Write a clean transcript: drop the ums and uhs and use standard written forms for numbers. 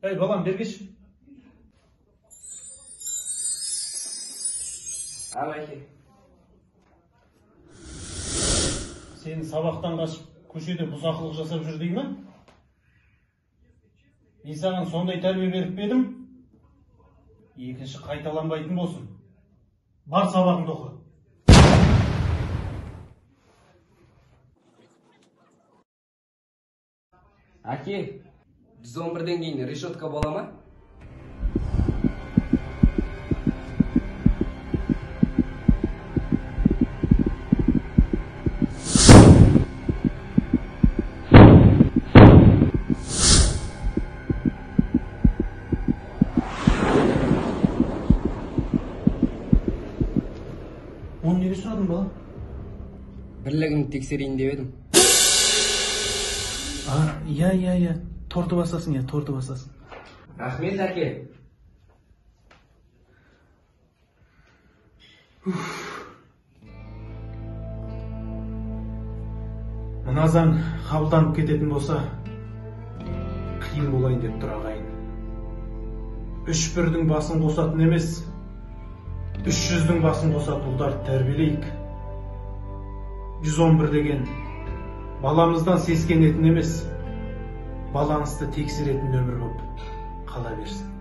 Ey balam bергиш. Al ake. Seni sabahtan kaçıp köşede buzaklık жасап жүр деймін? Мен саған сондай тәрбие беріп едім. Екінші қайталанбайтын болсын. Бар сабағыңды оқы. Ake, 111'den кейін решетка бола ма? Оны неге сұрадың бала? Бірлігімді тексерейін деп едім. Иә. Торты басасың, торты басасың. Рахмет, әке. Мына заң қабылданып кететін болса, қиын болайын деп тұр ағайын. 3-1-дің басын қосатын емес, 300-дің басын қосатын ұлдарды тәрбиелейік. 111 деген баламыздан сескенетін емес, балаңызды тексеретін өмір болып қала берсін.